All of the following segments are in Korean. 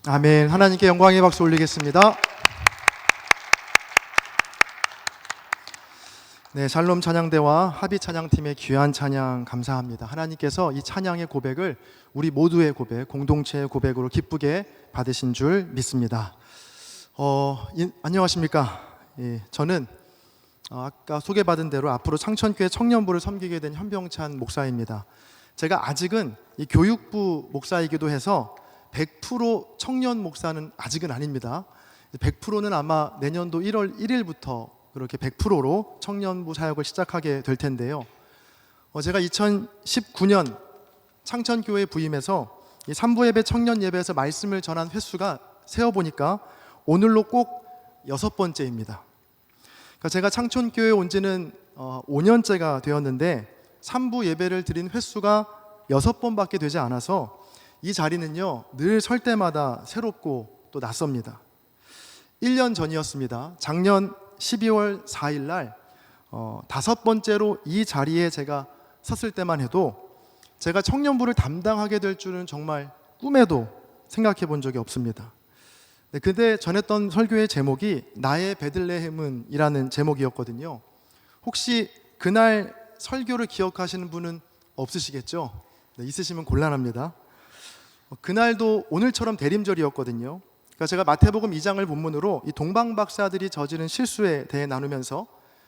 아멘. 하나님께 영광의 박수 올리겠습니다. 네, 샬롬 찬양대와 합의 찬양팀의 귀한 찬양 감사합니다. 하나님께서 이 찬양의 고백을 우리 모두의 고백, 공동체의 고백으로 기쁘게 받으신 줄 믿습니다. 안녕하십니까? 저는 아까 소개받은 대로 앞으로 창천교회 청년부를 섬기게 된 현병찬 목사입니다. 제가 아직은 이 교육부 목사이기도 해서 100% 청년 목사는 아직은 아닙니다. 100%는 아마 내년도 1월 1일부터 그렇게 100%로 청년부 사역을 시작하게 될 텐데요. 제가 2019년 창천교회에 부임해서 이 3부 예배, 청년 예배에서 말씀을 전한 횟수가 세어보니까 오늘로 꼭 6번째입니다. 그러니까 제가 창천교회에 온 지는 5년째가 되었는데 3부 예배를 드린 횟수가 6번밖에 되지 않아서 이 자리는요, 늘 설 때마다 새롭고 또 낯섭니다. 1년 전이었습니다. 작년 12월 4일 날 5번째로 이 자리에 제가 섰을 때만 해도 제가 청년부를 담당하게 될 줄은 정말 꿈에도 생각해 본 적이 없습니다. 그때 전했던 설교의 제목이 나의 베들레헴은 이라는 제목이었거든요. 혹시 그날 설교를 기억하시는 분은 없으시겠죠? 네, 있으시면 곤란합니다. 그날도 오늘처럼 대림절이었거든요. 그러니까 제가 마태복음 2장을 본문으로 이 동방박사들이 저지른 실수에 대해 나누면서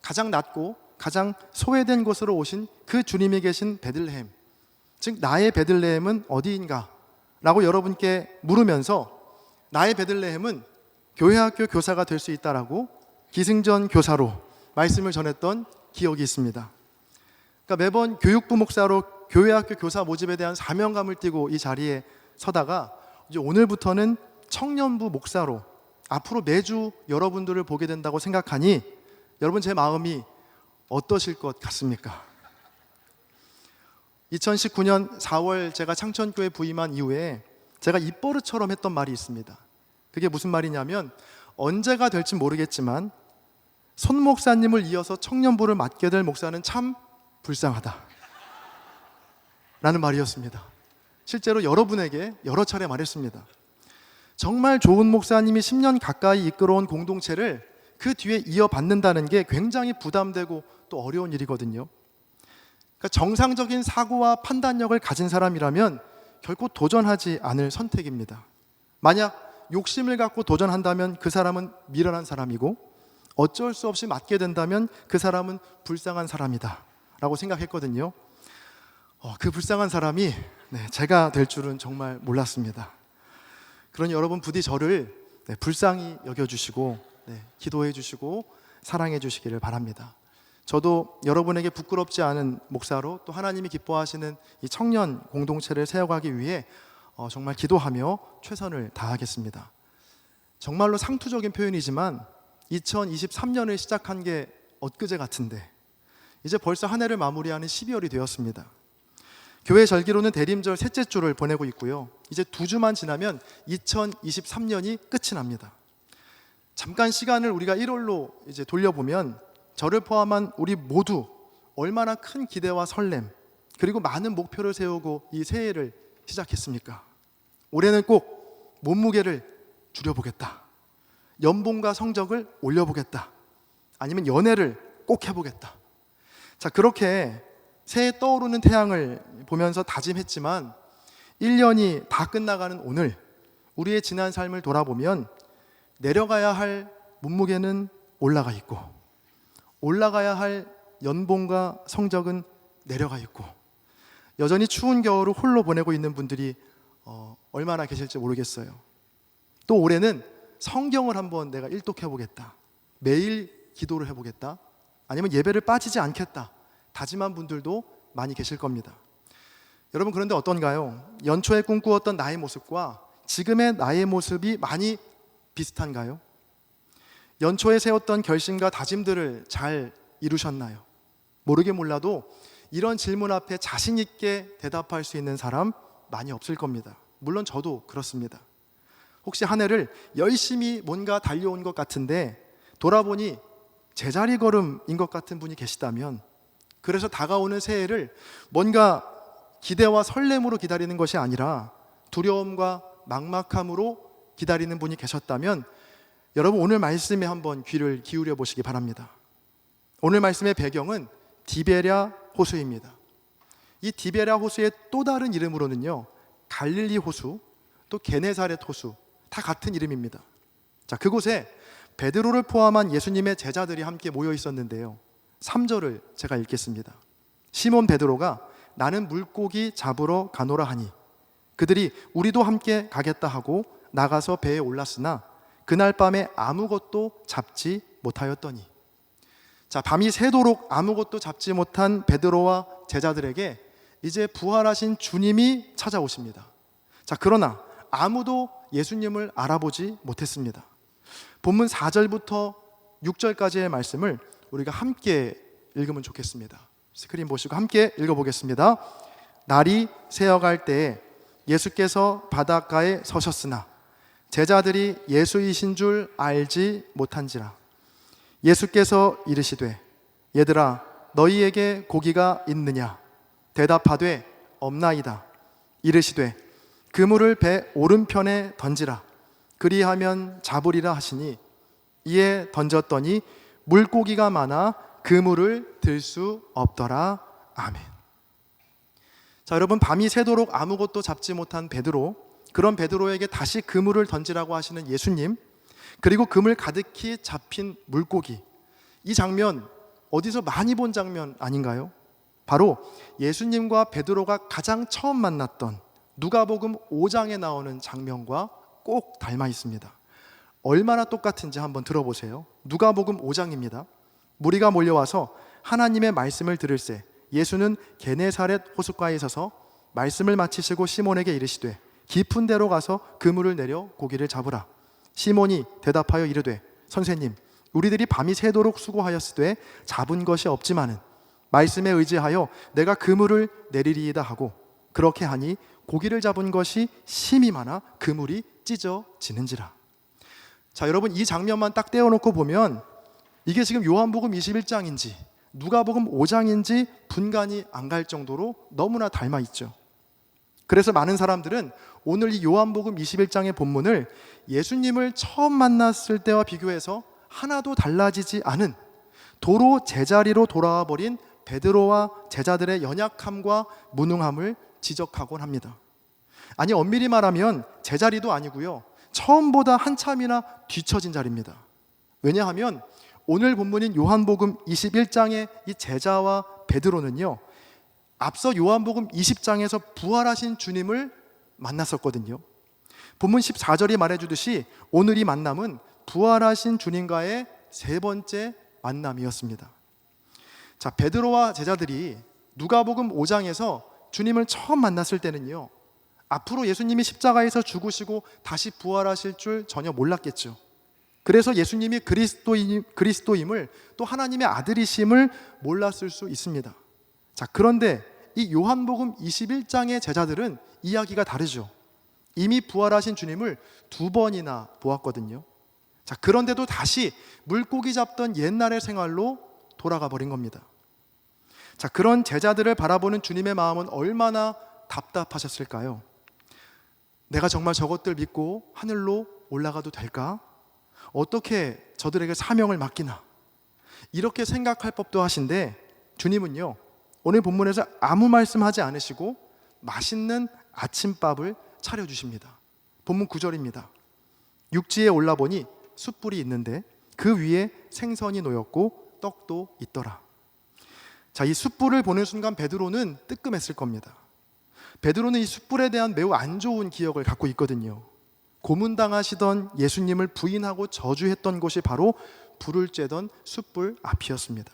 가장 낮고 가장 소외된 곳으로 오신 그 주님이 계신 베들레헴, 즉 나의 베들레헴은 어디인가? 라고 여러분께 물으면서 나의 베들레헴은 교회학교 교사가 될 수 있다라고 기승전 교사로 말씀을 전했던 기억이 있습니다. 그러니까 매번 교육부 목사로 교회학교 교사 모집에 대한 사명감을 띠고 이 자리에 서다가 이제 오늘부터는 청년부 목사로 앞으로 매주 여러분들을 보게 된다고 생각하니 여러분 제 마음이 어떠실 것 같습니까? 2019년 4월 제가 창천교회 부임한 이후에 제가 입버릇처럼 했던 말이 있습니다. 그게 무슨 말이냐면 언제가 될지 모르겠지만 손 목사님을 이어서 청년부를 맡게 될 목사는 참 불쌍하다 라는 말이었습니다. 실제로 여러분에게 여러 차례 말했습니다. 정말 좋은 목사님이 10년 가까이 이끌어온 공동체를 그 뒤에 이어받는다는 게 굉장히 부담되고 또 어려운 일이거든요. 그러니까 정상적인 사고와 판단력을 가진 사람이라면 결코 도전하지 않을 선택입니다. 만약 욕심을 갖고 도전한다면 그 사람은 미련한 사람이고 어쩔 수 없이 맡게 된다면 그 사람은 불쌍한 사람이다 라고 생각했거든요. 그 불쌍한 사람이 제가 될 줄은 정말 몰랐습니다. 그러니 여러분 부디 저를 불쌍히 여겨주시고 기도해 주시고 사랑해 주시기를 바랍니다. 저도 여러분에게 부끄럽지 않은 목사로 또 하나님이 기뻐하시는 이 청년 공동체를 세워가기 위해 정말 기도하며 최선을 다하겠습니다. 정말로 상투적인 표현이지만 2023년을 시작한 게 엊그제 같은데 이제 벌써 한 해를 마무리하는 12월이 되었습니다. 교회 절기로는 대림절 셋째 주를 보내고 있고요. 이제 2주만 지나면 2023년이 끝이 납니다. 잠깐 시간을 우리가 1월로 이제 돌려보면 저를 포함한 우리 모두 얼마나 큰 기대와 설렘 그리고 많은 목표를 세우고 이 새해를 시작했습니까? 올해는 꼭 몸무게를 줄여보겠다. 연봉과 성적을 올려보겠다. 아니면 연애를 꼭 해보겠다. 자, 그렇게 새해 떠오르는 태양을 보면서 다짐했지만 1년이 다 끝나가는 오늘 우리의 지난 삶을 돌아보면 내려가야 할 몸무게는 올라가 있고 올라가야 할 연봉과 성적은 내려가 있고 여전히 추운 겨울을 홀로 보내고 있는 분들이 얼마나 계실지 모르겠어요. 또 올해는 성경을 한번 내가 일독해보겠다. 매일 기도를 해보겠다. 아니면 예배를 빠지지 않겠다. 다짐한 분들도 많이 계실 겁니다. 여러분 그런데 어떤가요? 연초에 꿈꾸었던 나의 모습과 지금의 나의 모습이 많이 비슷한가요? 연초에 세웠던 결심과 다짐들을 잘 이루셨나요? 모르게 몰라도 이런 질문 앞에 자신 있게 대답할 수 있는 사람 많이 없을 겁니다. 물론 저도 그렇습니다. 혹시 한 해를 열심히 뭔가 달려온 것 같은데 돌아보니 제자리 걸음인 것 같은 분이 계시다면 그래서 다가오는 새해를 뭔가 기대와 설렘으로 기다리는 것이 아니라 두려움과 막막함으로 기다리는 분이 계셨다면 여러분 오늘 말씀에 한번 귀를 기울여 보시기 바랍니다. 오늘 말씀의 배경은 디베랴 호수입니다. 이 디베랴 호수의 또 다른 이름으로는요, 갈릴리 호수, 또 게네사렛 호수, 다 같은 이름입니다. 자, 그곳에 베드로를 포함한 예수님의 제자들이 함께 모여 있었는데요, 3절을 제가 읽겠습니다. 시몬 베드로가 나는 물고기 잡으러 가노라 하니 그들이 우리도 함께 가겠다 하고 나가서 배에 올랐으나 그날 밤에 아무것도 잡지 못하였더니. 자, 밤이 새도록 아무것도 잡지 못한 베드로와 제자들에게 이제 부활하신 주님이 찾아오십니다. 자, 그러나 아무도 예수님을 알아보지 못했습니다. 본문 4절부터 6절까지의 말씀을 우리가 함께 읽으면 좋겠습니다. 스크린 보시고 함께 읽어보겠습니다. 날이 새어갈 때에 예수께서 바닷가에 서셨으나 제자들이 예수이신 줄 알지 못한지라. 예수께서 이르시되 얘들아 너희에게 고기가 있느냐? 대답하되 없나이다. 이르시되 그물을 배 오른편에 던지라. 그리하면 잡으리라 하시니 이에 던졌더니 물고기가 많아 그물을 들 수 없더라. 아멘. 자, 여러분, 밤이 새도록 아무것도 잡지 못한 베드로, 그런 베드로에게 다시 그물을 던지라고 하시는 예수님, 그리고 그물 가득히 잡힌 물고기, 이 장면 어디서 많이 본 장면 아닌가요? 바로 예수님과 베드로가 가장 처음 만났던 누가복음 5장에 나오는 장면과 꼭 닮아 있습니다. 얼마나 똑같은지 한번 들어보세요. 누가복음 5장입니다. 무리가 몰려와서 하나님의 말씀을 들을새 예수는 게네사렛 호숫가에 서서 말씀을 마치시고 시몬에게 이르시되 깊은 데로 가서 그물을 내려 고기를 잡으라. 시몬이 대답하여 이르되 선생님, 우리들이 밤이 새도록 수고하였으되 잡은 것이 없지만은 말씀에 의지하여 내가 그물을 내리리이다 하고 그렇게 하니 고기를 잡은 것이 심이 많아 그물이 찢어지는지라. 자, 여러분, 이 장면만 딱 떼어놓고 보면 이게 지금 요한복음 21장인지 누가복음 5장인지 분간이 안 갈 정도로 너무나 닮아 있죠. 그래서 많은 사람들은 오늘 이 요한복음 21장의 본문을 예수님을 처음 만났을 때와 비교해서 하나도 달라지지 않은 도로 제자리로 돌아와 버린 베드로와 제자들의 연약함과 무능함을 지적하곤 합니다. 아니, 엄밀히 말하면 제자리도 아니고요, 처음보다 한참이나 뒤처진 자리입니다. 왜냐하면 오늘 본문인 요한복음 21장의 이 제자와 베드로는요, 앞서 요한복음 20장에서 부활하신 주님을 만났었거든요. 본문 14절이 말해주듯이 오늘 이 만남은 부활하신 주님과의 세 번째 만남이었습니다. 자, 베드로와 제자들이 누가복음 5장에서 주님을 처음 만났을 때는요, 앞으로 예수님이 십자가에서 죽으시고 다시 부활하실 줄 전혀 몰랐겠죠. 그래서 예수님이 그리스도임을, 또 하나님의 아들이심을 몰랐을 수 있습니다. 자, 그런데 이 요한복음 21장의 제자들은 이야기가 다르죠. 이미 부활하신 주님을 2번이나 보았거든요. 자, 그런데도 다시 물고기 잡던 옛날의 생활로 돌아가 버린 겁니다. 자, 그런 제자들을 바라보는 주님의 마음은 얼마나 답답하셨을까요? 내가 정말 저것들 믿고 하늘로 올라가도 될까? 어떻게 저들에게 사명을 맡기나? 이렇게 생각할 법도 하신데 주님은요, 오늘 본문에서 아무 말씀하지 않으시고 맛있는 아침밥을 차려주십니다. 본문 9절입니다. 육지에 올라보니 숯불이 있는데 그 위에 생선이 놓였고 떡도 있더라. 자, 이 숯불을 보는 순간 베드로는 뜨끔했을 겁니다. 베드로는 이 숯불에 대한 매우 안 좋은 기억을 갖고 있거든요. 고문당하시던 예수님을 부인하고 저주했던 곳이 바로 불을 쬐던 숯불 앞이었습니다.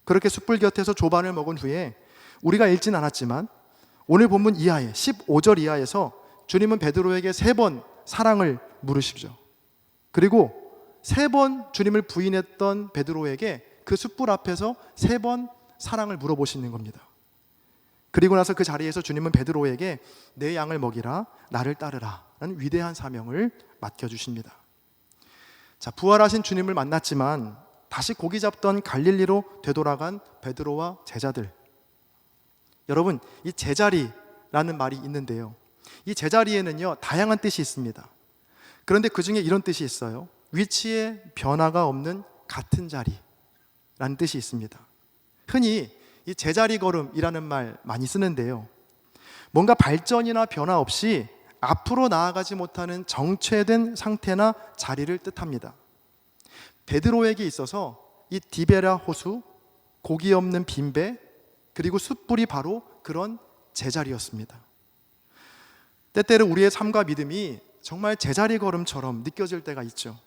그렇게 숯불 곁에서 조반을 먹은 후에 우리가 읽진 않았지만 오늘 본문 이하에 15절 이하에서 주님은 베드로에게 3번 사랑을 물으시죠. 그리고 3번 주님을 부인했던 베드로에게 그 숯불 앞에서 3번 사랑을 물어보시는 겁니다. 그리고 나서 그 자리에서 주님은 베드로에게 내 양을 먹이라, 나를 따르라 라는 위대한 사명을 맡겨주십니다. 자, 부활하신 주님을 만났지만 다시 고기 잡던 갈릴리로 되돌아간 베드로와 제자들. 여러분, 이 제자리라는 말이 있는데요, 이 제자리에는요 다양한 뜻이 있습니다. 그런데 그 중에 이런 뜻이 있어요. 위치에 변화가 없는 같은 자리라는 뜻이 있습니다. 흔히 이 제자리 걸음이라는 말 많이 쓰는데요. 뭔가 발전이나 변화 없이 앞으로 나아가지 못하는 정체된 상태나 자리를 뜻합니다. 베드로에게 있어서 이 디베라 호수, 고기 없는 빈배, 그리고 숯불이 바로 그런 제자리였습니다. 때때로 우리의 삶과 믿음이 정말 제자리 걸음처럼 느껴질 때가 있죠.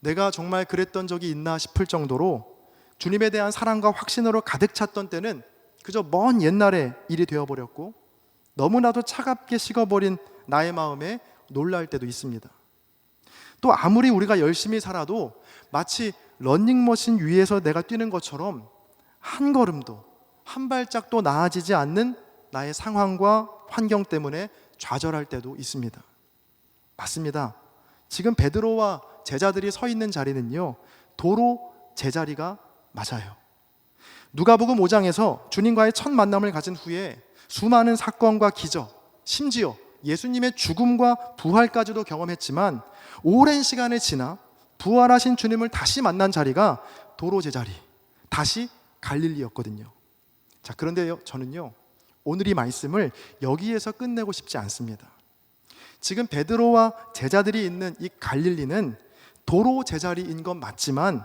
내가 정말 그랬던 적이 있나 싶을 정도로 주님에 대한 사랑과 확신으로 가득 찼던 때는 그저 먼 옛날의 일이 되어버렸고, 너무나도 차갑게 식어버린 나의 마음에 놀랄 때도 있습니다. 또 아무리 우리가 열심히 살아도 마치 러닝머신 위에서 내가 뛰는 것처럼 한 걸음도 한 발짝도 나아지지 않는 나의 상황과 환경 때문에 좌절할 때도 있습니다. 맞습니다. 지금 베드로와 제자들이 서 있는 자리는요, 도로 제자리가 맞아요. 누가복음 5장에서 주님과의 첫 만남을 가진 후에 수많은 사건과 기적, 심지어 예수님의 죽음과 부활까지도 경험했지만, 오랜 시간이 지나 부활하신 주님을 다시 만난 자리가 도로 제자리, 다시 갈릴리였거든요. 자, 그런데 저는요, 오늘 이 말씀을 여기에서 끝내고 싶지 않습니다. 지금 베드로와 제자들이 있는 이 갈릴리는 도로 제자리인 건 맞지만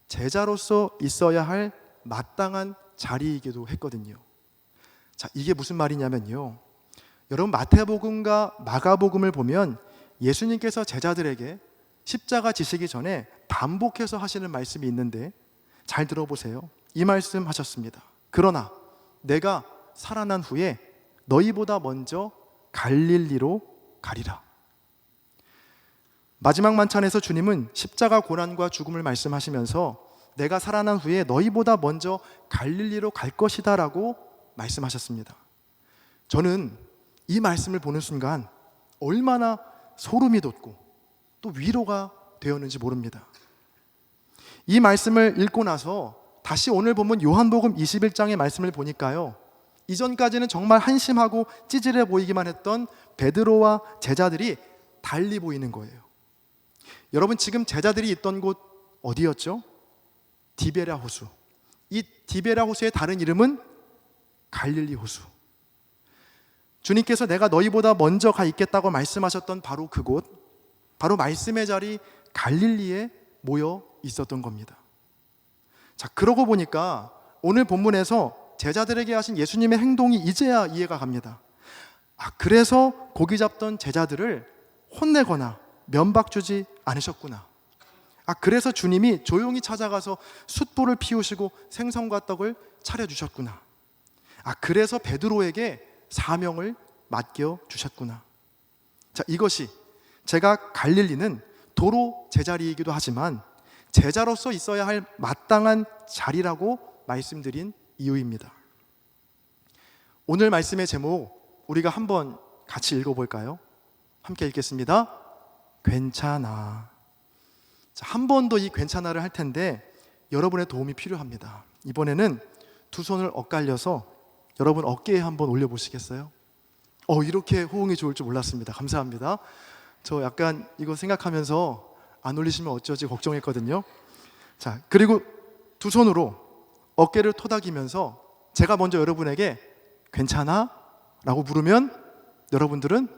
제자로서 있어야 할 마땅한 자리이기도 했거든요. 자, 이게 무슨 말이냐면요, 여러분 마태복음과 마가복음을 보면 예수님께서 제자들에게 십자가 지시기 전에 반복해서 하시는 말씀이 있는데 잘 들어보세요. 이 말씀 하셨습니다. 그러나 내가 살아난 후에 너희보다 먼저 갈릴리로 가리라. 마지막 만찬에서 주님은 십자가 고난과 죽음을 말씀하시면서 내가 살아난 후에 너희보다 먼저 갈릴리로 갈 것이다 라고 말씀하셨습니다. 저는 이 말씀을 보는 순간 얼마나 소름이 돋고 또 위로가 되었는지 모릅니다. 이 말씀을 읽고 나서 다시 오늘 본문 요한복음 21장의 말씀을 보니까요, 이전까지는 정말 한심하고 찌질해 보이기만 했던 베드로와 제자들이 달리 보이는 거예요. 여러분, 지금 제자들이 있던 곳 어디였죠? 디베랴 호수. 이 디베랴 호수의 다른 이름은 갈릴리 호수. 주님께서 내가 너희보다 먼저 가 있겠다고 말씀하셨던 바로 그곳, 바로 말씀의 자리 갈릴리에 모여 있었던 겁니다. 자, 그러고 보니까 오늘 본문에서 제자들에게 하신 예수님의 행동이 이제야 이해가 갑니다. 그래서 고기 잡던 제자들을 혼내거나 면박 주지 않으셨구나. 그래서 주님이 조용히 찾아가서 숯불을 피우시고 생선과 떡을 차려주셨구나. 그래서 베드로에게 사명을 맡겨주셨구나. 자, 이것이 제가 갈릴리는 도로 제자리이기도 하지만 제자로서 있어야 할 마땅한 자리라고 말씀드린 이유입니다. 오늘 말씀의 제목 우리가 한번 같이 읽어볼까요? 함께 읽겠습니다. 괜찮아. 자, 한 번 더 이 괜찮아를 할 텐데 여러분의 도움이 필요합니다. 이번에는 두 손을 엇갈려서 여러분 어깨에 한번 올려보시겠어요? 이렇게 호응이 좋을 줄 몰랐습니다. 감사합니다. 저 약간 이거 생각하면서 안 올리시면 어쩌지 걱정했거든요. 자, 그리고 두 손으로 어깨를 토닥이면서 제가 먼저 여러분에게 괜찮아? 라고 물으면 여러분들은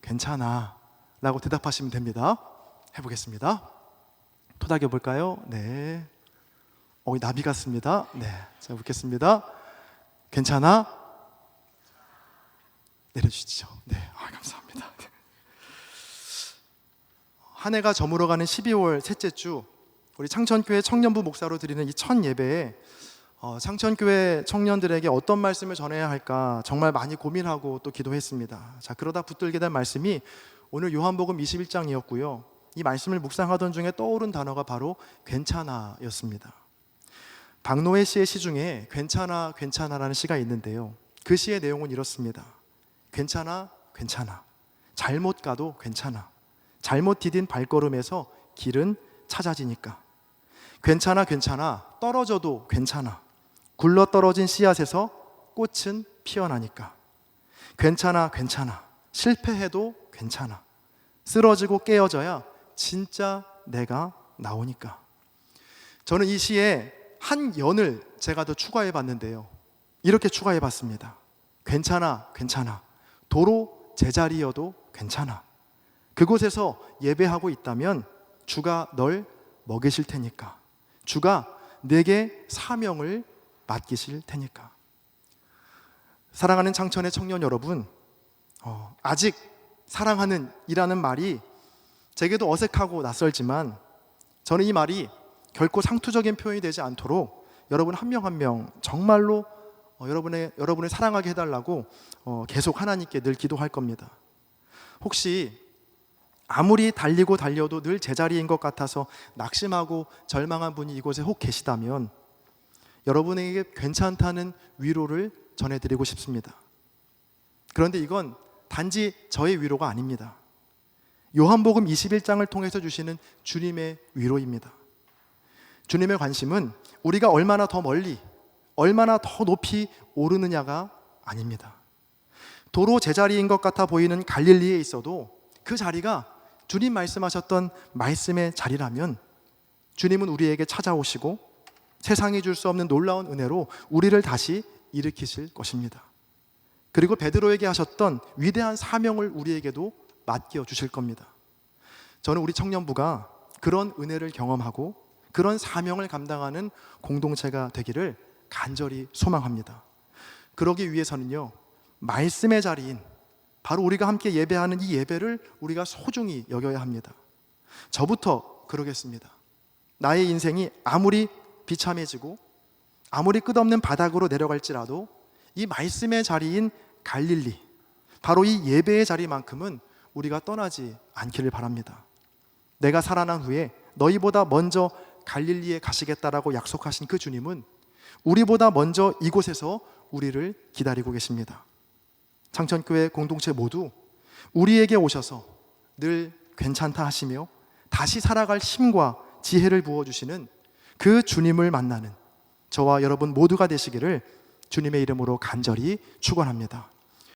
괜찮아 라고 대답하시면 됩니다. 해보겠습니다. 토닥여 볼까요? 네. 나비 같습니다. 네. 자, 묻겠습니다. 괜찮아? 내려주시죠. 네. 감사합니다. 한 해가 저물어가는 12월 셋째 주, 우리 창천교회 청년부 목사로 드리는 이 첫 예배에 창천교회 청년들에게 어떤 말씀을 전해야 할까 정말 많이 고민하고 또 기도했습니다. 자, 그러다 붙들게 된 말씀이 오늘 요한복음 21장이었고요. 이 말씀을 묵상하던 중에 떠오른 단어가 바로 괜찮아 였습니다. 박노해 씨의 시 중에 괜찮아 괜찮아라는 시가 있는데요, 그 시의 내용은 이렇습니다. 괜찮아 괜찮아, 잘못 가도 괜찮아, 잘못 디딘 발걸음에서 길은 찾아지니까. 괜찮아 괜찮아, 떨어져도 괜찮아, 굴러떨어진 씨앗에서 꽃은 피어나니까. 괜찮아 괜찮아, 실패해도 괜찮아, 쓰러지고 깨어져야 진짜 내가 나오니까. 저는 이 시에 한 연을 제가 더 추가해 봤는데요. 이렇게 추가해 봤습니다. 괜찮아, 괜찮아. 도로 제자리여도 괜찮아. 그곳에서 예배하고 있다면 주가 널 먹이실 테니까. 주가 내게 사명을 맡기실 테니까. 사랑하는 창천의 청년 여러분, 아직 사랑하는 이라는 말이 제게도 어색하고 낯설지만 저는 이 말이 결코 상투적인 표현이 되지 않도록 여러분 한 명 한 명 정말로 여러분을 사랑하게 해달라고 계속 하나님께 늘 기도할 겁니다. 혹시 아무리 달리고 달려도 늘 제자리인 것 같아서 낙심하고 절망한 분이 이곳에 혹 계시다면 여러분에게 괜찮다는 위로를 전해드리고 싶습니다. 그런데 이건 단지 저의 위로가 아닙니다. 요한복음 21장을 통해서 주시는 주님의 위로입니다. 주님의 관심은 우리가 얼마나 더 멀리, 얼마나 더 높이 오르느냐가 아닙니다. 도로 제자리인 것 같아 보이는 갈릴리에 있어도 그 자리가 주님 말씀하셨던 말씀의 자리라면 주님은 우리에게 찾아오시고 세상이 줄 수 없는 놀라운 은혜로 우리를 다시 일으키실 것입니다. 그리고 베드로에게 하셨던 위대한 사명을 우리에게도 맡겨 주실 겁니다. 저는 우리 청년부가 그런 은혜를 경험하고 그런 사명을 감당하는 공동체가 되기를 간절히 소망합니다. 그러기 위해서는요, 말씀의 자리인 바로 우리가 함께 예배하는 이 예배를 우리가 소중히 여겨야 합니다. 저부터 그러겠습니다. 나의 인생이 아무리 비참해지고 아무리 끝없는 바닥으로 내려갈지라도 이 말씀의 자리인 갈릴리, 바로 이 예배의 자리만큼은 우리가 떠나지 않기를 바랍니다. 내가 살아난 후에 너희보다 먼저 갈릴리에 가시겠다라고 약속하신 그 주님은 우리보다 먼저 이곳에서 우리를 기다리고 계십니다. 창천교회 공동체 모두 우리에게 오셔서 늘 괜찮다 하시며 다시 살아갈 힘과 지혜를 부어주시는 그 주님을 만나는 저와 여러분 모두가 되시기를 주님의 이름으로 간절히 축원합니다.